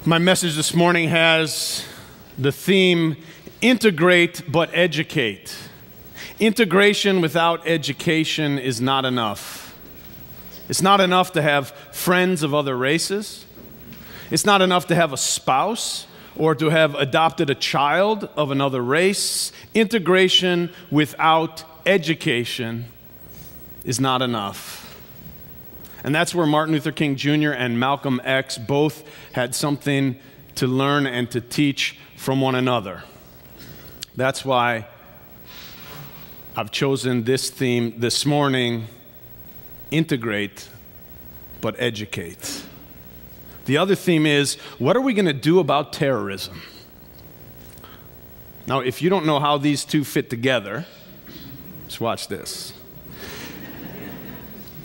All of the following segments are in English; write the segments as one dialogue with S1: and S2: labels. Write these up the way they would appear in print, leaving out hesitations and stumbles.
S1: My message this morning has the theme, integrate but educate. Integration without education is not enough. It's not enough to have friends of other races. It's not enough to have a spouse or to have adopted a child of another race. Integration without education is not enough. And that's where Martin Luther King Jr. and Malcolm X both had something to learn and to teach from one another. That's why I've chosen this theme this morning, integrate but educate. The other theme is, what are we going to do about terrorism? Now, if you don't know how these two fit together, just watch this.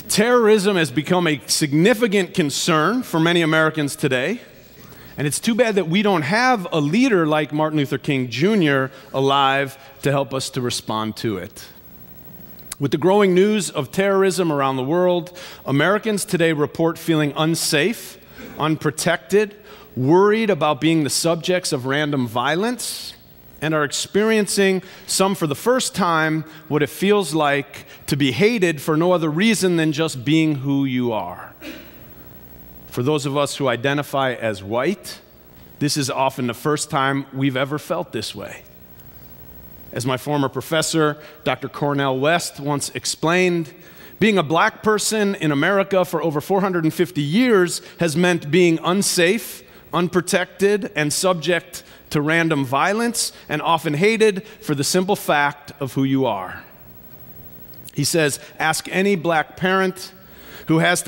S1: Terrorism has become a significant concern for many Americans today, and it's too bad that we don't have a leader like Martin Luther King Jr. alive to help us to respond to it. With the growing news of terrorism around the world, Americans today report feeling unsafe, unprotected, worried about being the subjects of random violence, and are experiencing, some for the first time, what it feels like to be hated for no other reason than just being who you are. For those of us who identify as white, this is often the first time we've ever felt this way. As my former professor, Dr. Cornel West, once explained, being a black person in America for over 450 years has meant being unsafe, unprotected, and subject to random violence, and often hated for the simple fact of who you are. He says, ask any black parent who has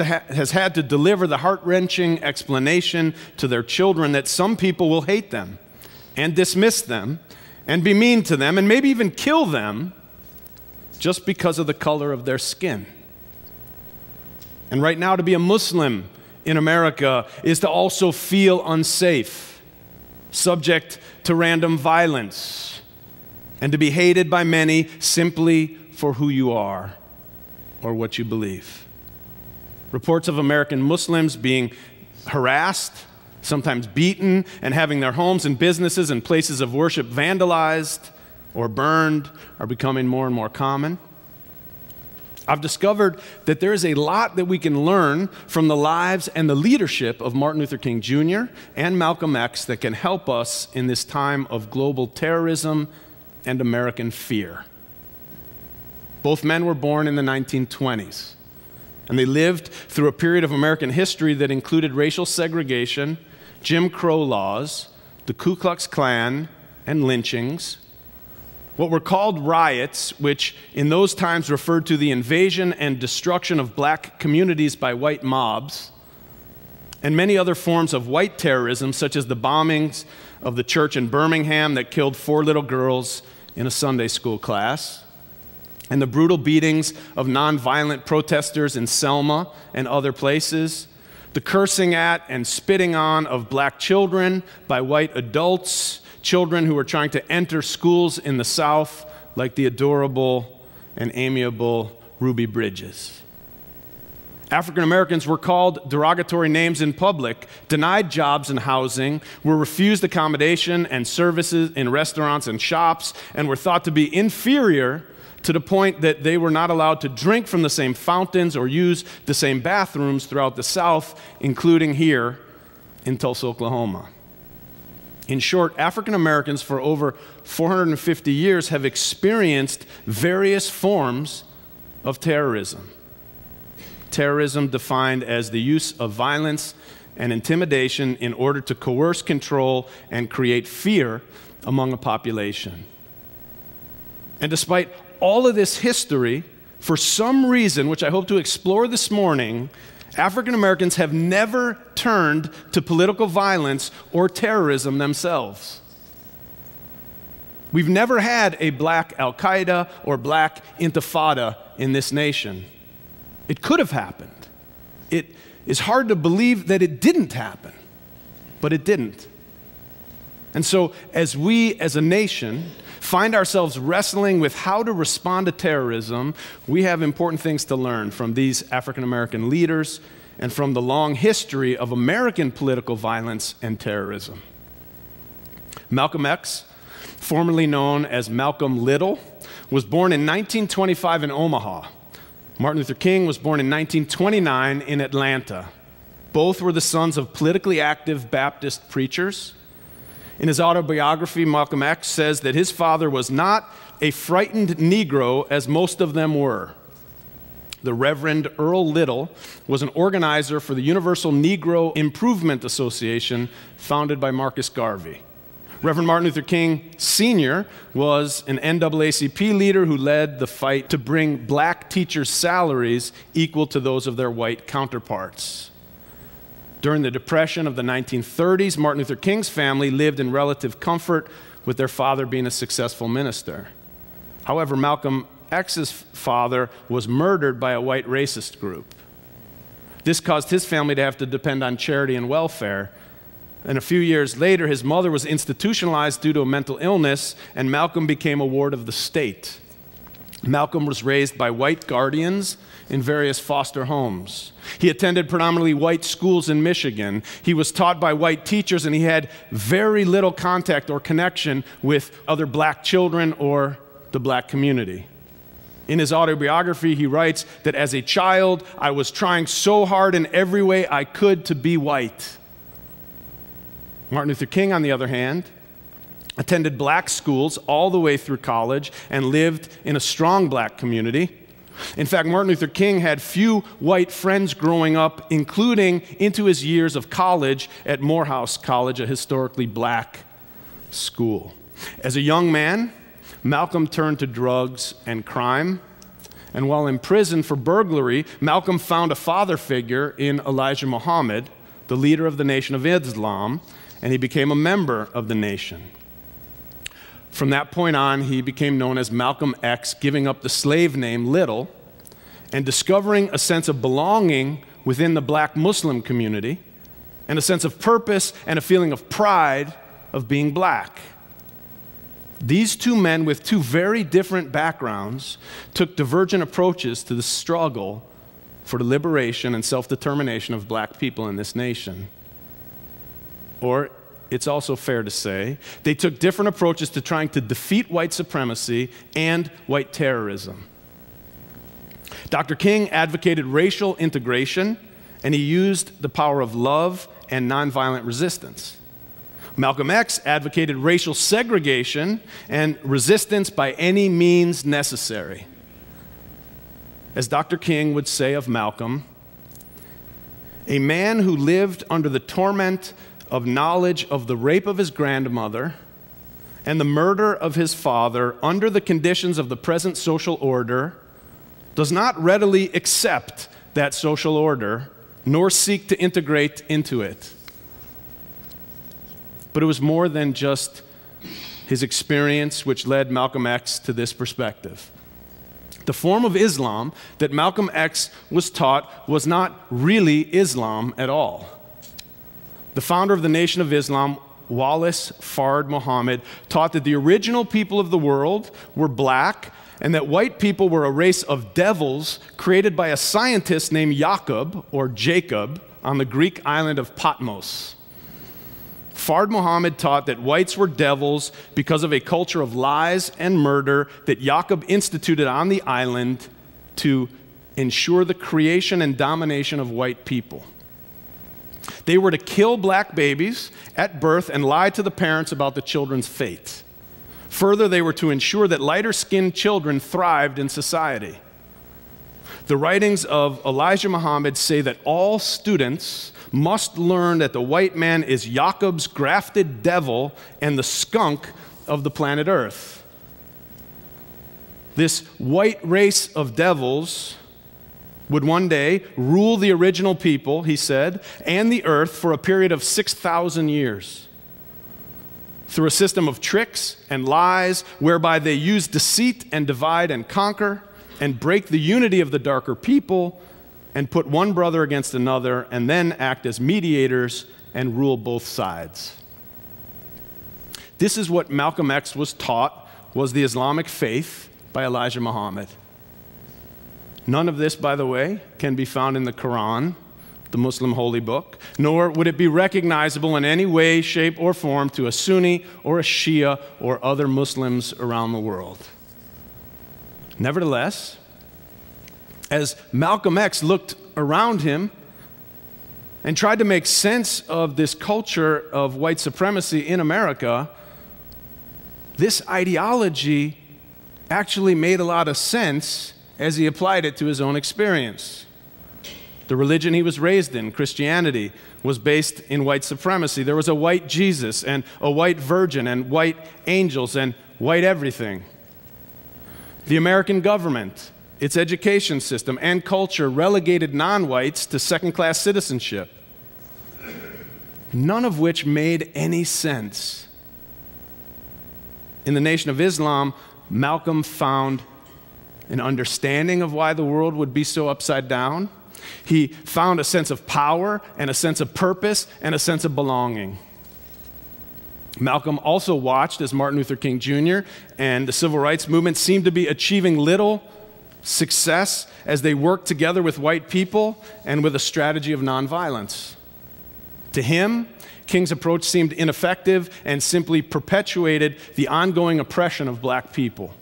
S1: had to deliver the heart-wrenching explanation to their children that some people will hate them and dismiss them and be mean to them and maybe even kill them just because of the color of their skin. And right now, to be a Muslim in America is to also feel unsafe, subject to random violence, and to be hated by many simply for who you are or what you believe. Reports of American Muslims being harassed, sometimes beaten, and having their homes and businesses and places of worship vandalized or burned are becoming more and more common. I've discovered that there is a lot that we can learn from the lives and the leadership of Martin Luther King Jr. and Malcolm X that can help us in this time of global terrorism and American fear. Both men were born in the 1920s, and they lived through a period of American history that included racial segregation, Jim Crow laws, the Ku Klux Klan, and lynchings, what were called riots, which in those times referred to the invasion and destruction of black communities by white mobs, and many other forms of white terrorism, such as the bombings of the church in Birmingham that killed 4 little girls in a Sunday school class, and the brutal beatings of nonviolent protesters in Selma and other places, the cursing at and spitting on of black children by white adults, children who were trying to enter schools in the South, like the adorable and amiable Ruby Bridges. African Americans were called derogatory names in public, denied jobs and housing, were refused accommodation and services in restaurants and shops, and were thought to be inferior to the point that they were not allowed to drink from the same fountains or use the same bathrooms throughout the South, including here in Tulsa, Oklahoma. In short, African Americans for over 450 years have experienced various forms of terrorism. Terrorism defined as the use of violence and intimidation in order to coerce, control, and create fear among a population. And despite all of this history, for some reason, which I hope to explore this morning, African Americans have never turned to political violence or terrorism themselves. We've never had a black Al-Qaida or black Intifada in this nation. It could have happened. It is hard to believe that it didn't happen, but it didn't. And so as we as a nation find ourselves wrestling with how to respond to terrorism, we have important things to learn from these African American leaders and from the long history of American political violence and terrorism. Malcolm X, formerly known as Malcolm Little, was born in 1925 in Omaha. Martin Luther King was born in 1929 in Atlanta. Both were the sons of politically active Baptist preachers. In his autobiography, Malcolm X says that his father was not a frightened Negro as most of them were. The Reverend Earl Little was an organizer for the Universal Negro Improvement Association founded by Marcus Garvey. Reverend Martin Luther King Sr. was an NAACP leader who led the fight to bring black teachers' salaries equal to those of their white counterparts. During the Depression of the 1930s, Martin Luther King's family lived in relative comfort with their father being a successful minister. However, Malcolm X's father was murdered by a white racist group. This caused his family to have to depend on charity and welfare. And a few years later, his mother was institutionalized due to a mental illness, and Malcolm became a ward of the state. Malcolm was raised by white guardians in various foster homes. He attended predominantly white schools in Michigan. He was taught by white teachers, and he had very little contact or connection with other black children or the black community. In his autobiography, he writes that as a child, I was trying so hard in every way I could to be white. Martin Luther King, on the other hand, attended black schools all the way through college and lived in a strong black community. In fact, Martin Luther King had few white friends growing up, including into his years of college at Morehouse College, a historically black school. As a young man, Malcolm turned to drugs and crime. And while in prison for burglary, Malcolm found a father figure in Elijah Muhammad, the leader of the Nation of Islam, and he became a member of the nation. From that point on, he became known as Malcolm X, giving up the slave name Little and discovering a sense of belonging within the black Muslim community and a sense of purpose and a feeling of pride of being black. These two men with two very different backgrounds took divergent approaches to the struggle for the liberation and self-determination of black people in this nation. Or, it's also fair to say, they took different approaches to trying to defeat white supremacy and white terrorism. Dr. King advocated racial integration, and he used the power of love and nonviolent resistance. Malcolm X advocated racial segregation and resistance by any means necessary. As Dr. King would say of Malcolm, a man who lived under the torment of knowledge of the rape of his grandmother and the murder of his father under the conditions of the present social order does not readily accept that social order nor seek to integrate into it. But it was more than just his experience which led Malcolm X to this perspective. The form of Islam that Malcolm X was taught was not really Islam at all. The founder of the Nation of Islam, Wallace Fard Muhammad, taught that the original people of the world were black and that white people were a race of devils created by a scientist named Jacob, or Jacob, on the Greek island of Patmos. Fard Muhammad taught that whites were devils because of a culture of lies and murder that Jacob instituted on the island to ensure the creation and domination of white people. They were to kill black babies at birth and lie to the parents about the children's fate. Further, they were to ensure that lighter-skinned children thrived in society. The writings of Elijah Muhammad say that all students must learn that the white man is Jacob's grafted devil and the skunk of the planet Earth. This white race of devils would one day rule the original people, he said, and the earth for a period of 6,000 years. Through a system of tricks and lies whereby they use deceit and divide and conquer and break the unity of the darker people and put one brother against another and then act as mediators and rule both sides. This is what Malcolm X was taught was the Islamic faith by Elijah Muhammad. None of this, by the way, can be found in the Quran, the Muslim holy book, nor would it be recognizable in any way, shape, or form to a Sunni or a Shia or other Muslims around the world. Nevertheless, as Malcolm X looked around him and tried to make sense of this culture of white supremacy in America, this ideology actually made a lot of sense as he applied it to his own experience. The religion he was raised in, Christianity, was based in white supremacy. There was a white Jesus and a white virgin and white angels and white everything. The American government, its education system and culture relegated non-whites to second-class citizenship, none of which made any sense. In the Nation of Islam, Malcolm found an understanding of why the world would be so upside down. He found a sense of power and a sense of purpose and a sense of belonging. Malcolm also watched as Martin Luther King Jr. and the civil rights movement seemed to be achieving little success as they worked together with white people and with a strategy of nonviolence. To him, King's approach seemed ineffective and simply perpetuated the ongoing oppression of black people.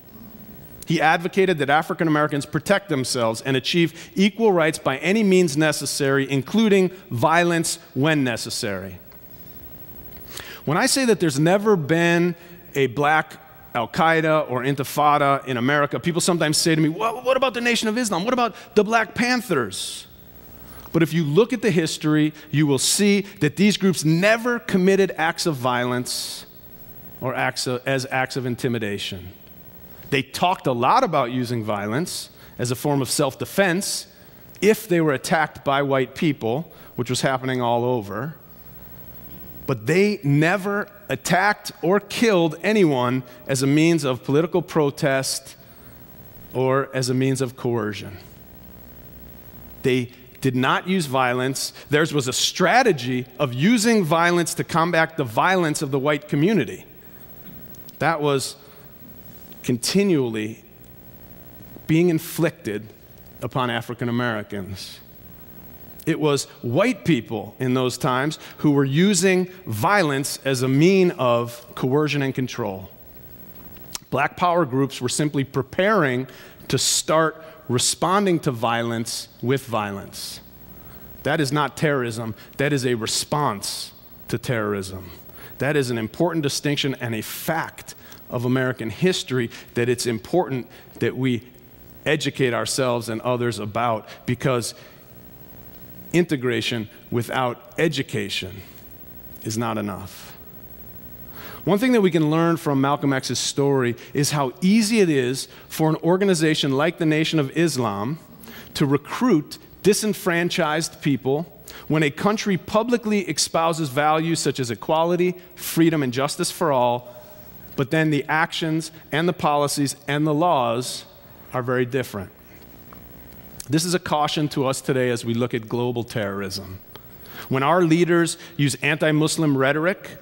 S1: He advocated that African Americans protect themselves and achieve equal rights by any means necessary, including violence when necessary. When I say that there's never been a black Al-Qaida or Intifada in America, people sometimes say to me, well, what about the Nation of Islam? What about the Black Panthers? But if you look at the history, you will see that these groups never committed acts of violence or acts of intimidation. They talked a lot about using violence as a form of self-defense if they were attacked by white people, which was happening all over. But they never attacked or killed anyone as a means of political protest or as a means of coercion. They did not use violence. Theirs was a strategy of using violence to combat the violence of the white community. That was continually being inflicted upon African Americans. It was white people in those times who were using violence as a mean of coercion and control. Black power groups were simply preparing to start responding to violence with violence. That is not terrorism. That is a response to terrorism. That is an important distinction and a fact of American history that it's important that we educate ourselves and others about, because integration without education is not enough. One thing that we can learn from Malcolm X's story is how easy it is for an organization like the Nation of Islam to recruit disenfranchised people when a country publicly espouses values such as equality, freedom, and justice for all, but then the actions and the policies and the laws are very different. This is a caution to us today as we look at global terrorism. When our leaders use anti-Muslim rhetoric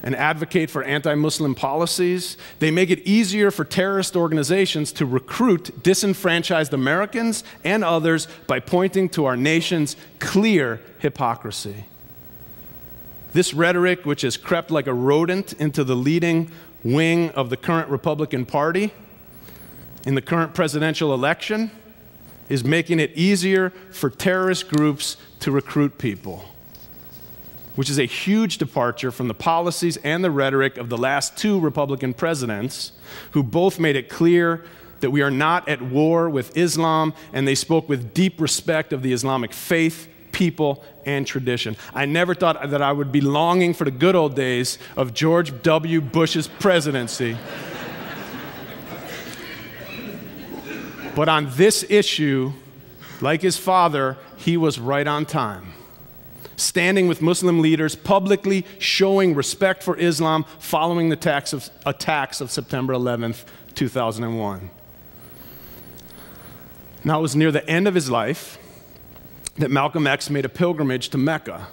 S1: and advocate for anti-Muslim policies, they make it easier for terrorist organizations to recruit disenfranchised Americans and others by pointing to our nation's clear hypocrisy. This rhetoric, which has crept like a rodent into the leading wing of the current Republican Party in the current presidential election, is making it easier for terrorist groups to recruit people, which is a huge departure from the policies and the rhetoric of the last two Republican presidents, who both made it clear that we are not at war with Islam, and they spoke with deep respect of the Islamic faith, people, and tradition. I never thought that I would be longing for the good old days of George W. Bush's presidency. But on this issue, like his father, he was right on time, standing with Muslim leaders, publicly showing respect for Islam following the attacks of September 11th, 2001. Now, it was near the end of his life that Malcolm X made a pilgrimage to Mecca.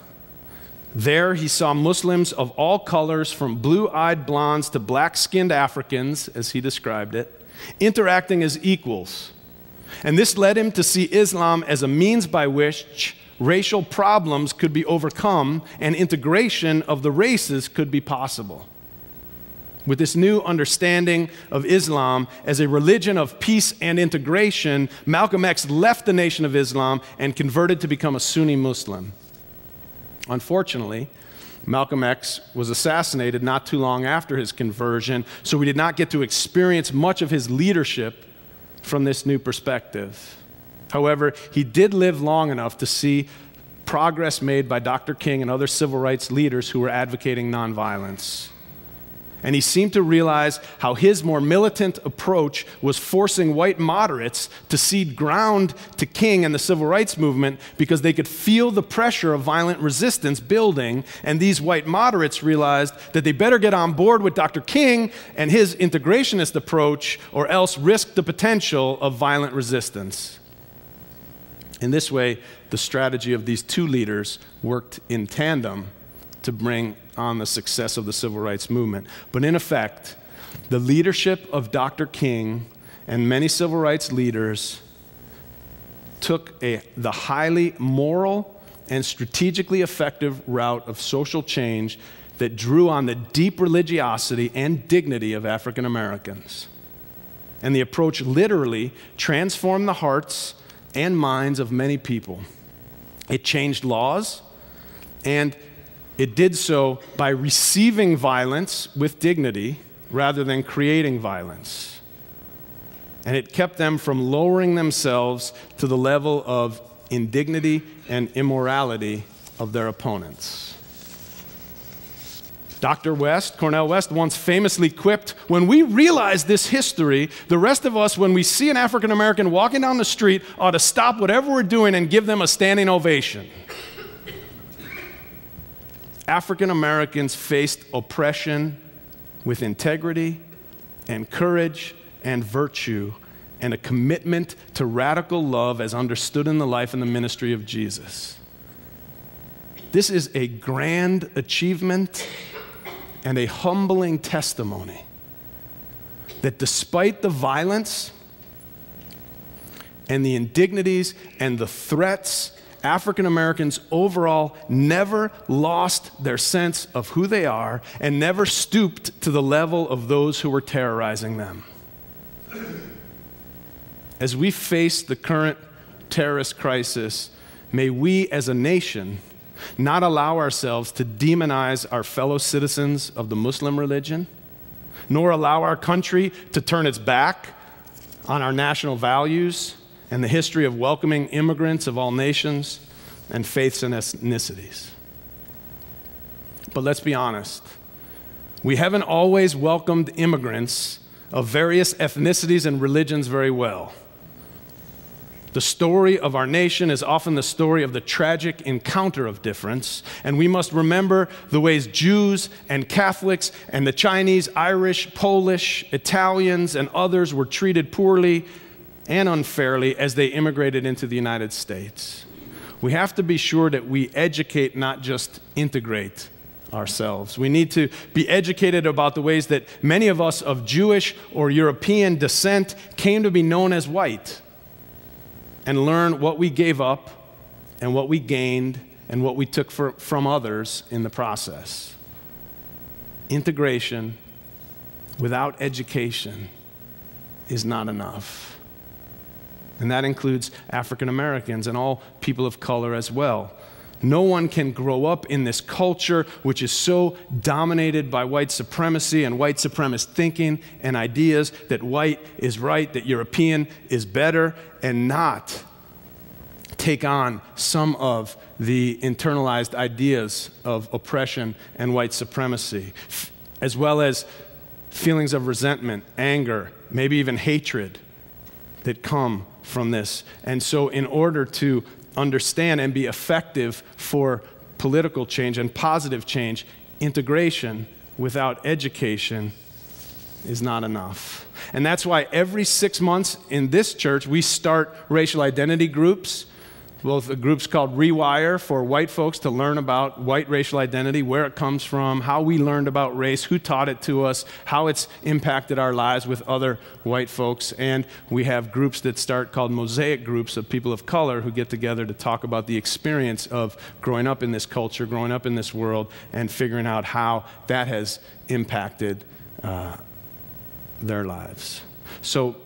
S1: There, he saw Muslims of all colors, from blue-eyed blondes to black-skinned Africans, as he described it, interacting as equals. And this led him to see Islam as a means by which racial problems could be overcome and integration of the races could be possible. With this new understanding of Islam as a religion of peace and integration, Malcolm X left the Nation of Islam and converted to become a Sunni Muslim. Unfortunately, Malcolm X was assassinated not too long after his conversion, so we did not get to experience much of his leadership from this new perspective. However, he did live long enough to see progress made by Dr. King and other civil rights leaders who were advocating nonviolence. And he seemed to realize how his more militant approach was forcing white moderates to cede ground to King and the civil rights movement because they could feel the pressure of violent resistance building, and these white moderates realized that they better get on board with Dr. King and his integrationist approach or else risk the potential of violent resistance. In this way, the strategy of these two leaders worked in tandem to bring on the success of the civil rights movement. But in effect, the leadership of Dr. King and many civil rights leaders took the highly moral and strategically effective route of social change that drew on the deep religiosity and dignity of African Americans. And the approach literally transformed the hearts and minds of many people. It changed laws, and it did so by receiving violence with dignity rather than creating violence. And it kept them from lowering themselves to the level of indignity and immorality of their opponents. Dr. Cornel West once famously quipped, "When we realize this history, the rest of us, when we see an African American walking down the street, ought to stop whatever we're doing and give them a standing ovation." African Americans faced oppression with integrity and courage and virtue and a commitment to radical love as understood in the life and the ministry of Jesus. This is a grand achievement and a humbling testimony that despite the violence and the indignities and the threats, African Americans overall never lost their sense of who they are and never stooped to the level of those who were terrorizing them. As we face the current terrorist crisis, may we as a nation not allow ourselves to demonize our fellow citizens of the Muslim religion, nor allow our country to turn its back on our national values and the history of welcoming immigrants of all nations and faiths and ethnicities. But let's be honest, we haven't always welcomed immigrants of various ethnicities and religions very well. The story of our nation is often the story of the tragic encounter of difference, and we must remember the ways Jews and Catholics and the Chinese, Irish, Polish, Italians, and others were treated poorly and unfairly as they immigrated into the United States. We have to be sure that we educate, not just integrate ourselves. We need to be educated about the ways that many of us of Jewish or European descent came to be known as white, and learn what we gave up and what we gained and what we took from others in the process. Integration without education is not enough. And that includes African Americans and all people of color as well. No one can grow up in this culture which is so dominated by white supremacy and white supremacist thinking and ideas that white is right, that European is better, and not take on some of the internalized ideas of oppression and white supremacy, as well as feelings of resentment, anger, maybe even hatred that come from this. And so in order to understand and be effective for political change and positive change, integration without education is not enough. And that's why every 6 months in this church, we start racial identity groups Both the groups called Rewire for white folks to learn about white racial identity, where it comes from, how we learned about race, who taught it to us, how it's impacted our lives with other white folks. And we have groups that start called mosaic groups of people of color who get together to talk about the experience of growing up in this culture, growing up in this world, and figuring out how that has impacted their lives. So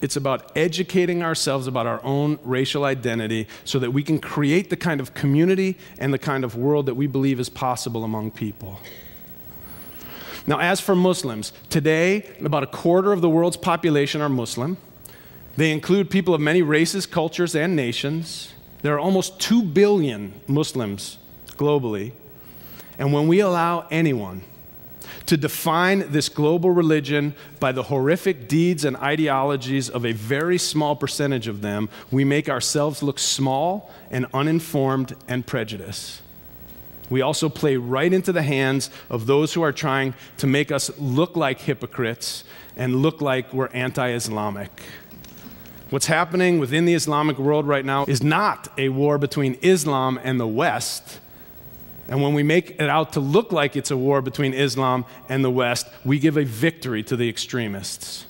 S1: it's about educating ourselves about our own racial identity so that we can create the kind of community and the kind of world that we believe is possible among people. Now, as for Muslims, today, about a quarter of the world's population are Muslim. They include people of many races, cultures, and nations. There are almost 2 billion Muslims globally. And when we allow anyone to define this global religion by the horrific deeds and ideologies of a very small percentage of them, we make ourselves look small and uninformed and prejudiced. We also play right into the hands of those who are trying to make us look like hypocrites and look like we're anti-Islamic. What's happening within the Islamic world right now is not a war between Islam and the West. And when we make it out to look like it's a war between Islam and the West, we give a victory to the extremists.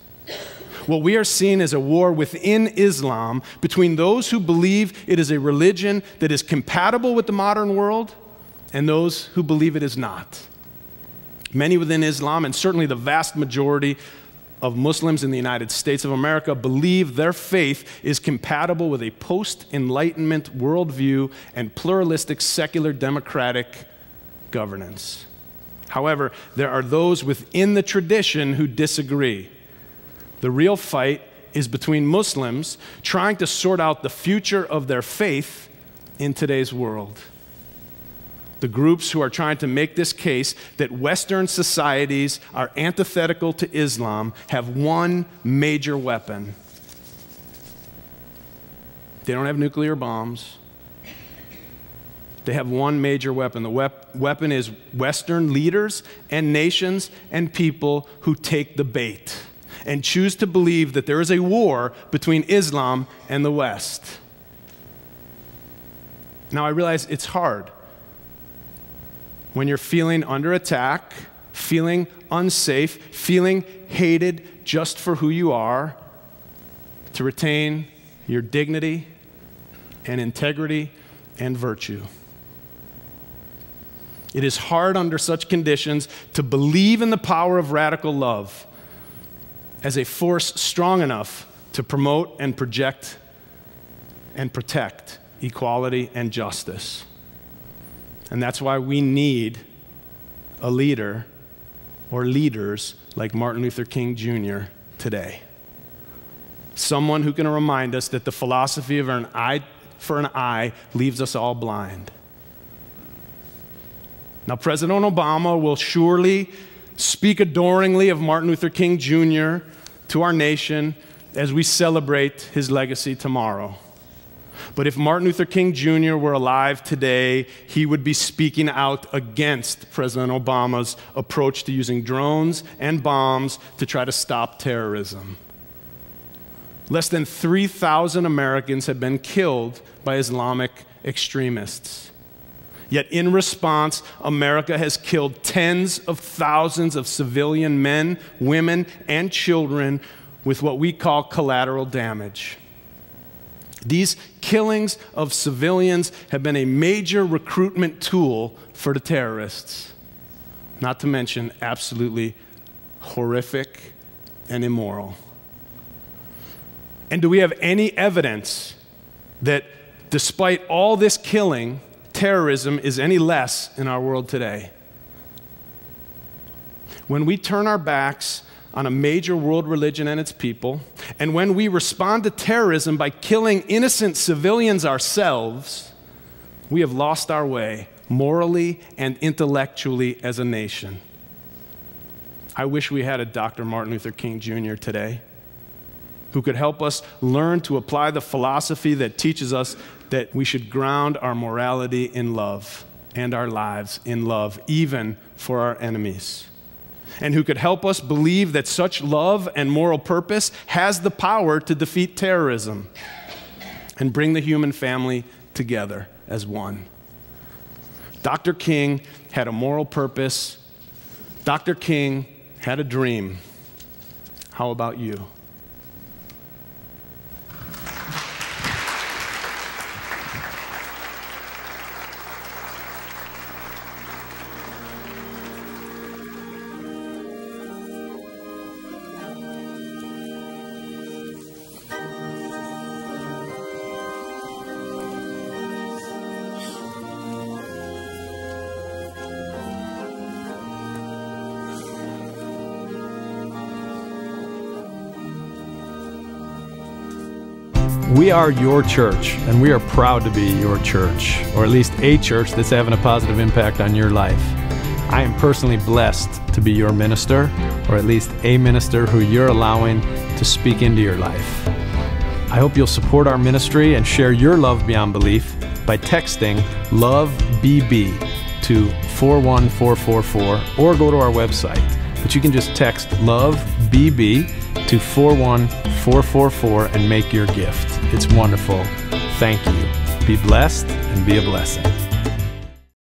S1: What we are seeing is a war within Islam between those who believe it is a religion that is compatible with the modern world and those who believe it is not. Many within Islam, and certainly the vast majority of Muslims in the United States of America, believe their faith is compatible with a post-Enlightenment worldview and pluralistic secular democratic governance. However, there are those within the tradition who disagree. The real fight is between Muslims trying to sort out the future of their faith in today's world. The groups who are trying to make this case that Western societies are antithetical to Islam have one major weapon. They don't have nuclear bombs. They have one major weapon. The weapon is Western leaders and nations and people who take the bait and choose to believe that there is a war between Islam and the West. Now, I realize it's hard when you're feeling under attack, feeling unsafe, feeling hated just for who you are, to retain your dignity and integrity and virtue. It is hard under such conditions to believe in the power of radical love as a force strong enough to promote and project and protect equality and justice. And that's why we need a leader or leaders like Martin Luther King Jr. today. Someone who can remind us that the philosophy of an eye for an eye leaves us all blind. Now, President Obama will surely speak adoringly of Martin Luther King Jr. to our nation as we celebrate his legacy tomorrow. But if Martin Luther King Jr. were alive today, he would be speaking out against President Obama's approach to using drones and bombs to try to stop terrorism. Less than 3,000 Americans have been killed by Islamic extremists. Yet in response, America has killed tens of thousands of civilian men, women, and children with what we call collateral damage. These killings of civilians have been a major recruitment tool for the terrorists, not to mention absolutely horrific and immoral. And do we have any evidence that despite all this killing, terrorism is any less in our world today? When we turn our backs on a major world religion and its people, and when we respond to terrorism by killing innocent civilians ourselves, we have lost our way morally and intellectually as a nation. I wish we had a Dr. Martin Luther King Jr. today who could help us learn to apply the philosophy that teaches us that we should ground our morality in love and our lives in love, even for our enemies. And who could help us believe that such love and moral purpose has the power to defeat terrorism. and bring the human family together as one. Dr. King had a moral purpose. Dr. King had a dream. How about you?
S2: We are your church, and we are proud to be your church, or at least a church that's having a positive impact on your life. I am personally blessed to be your minister, or at least a minister who you're allowing to speak into your life. I hope you'll support our ministry and share your love beyond belief by texting LOVE-BB to 41444 or go to our website. But you can just text LOVE-BB to 41444 and make your gift. It's wonderful. Thank you. Be blessed and be a blessing.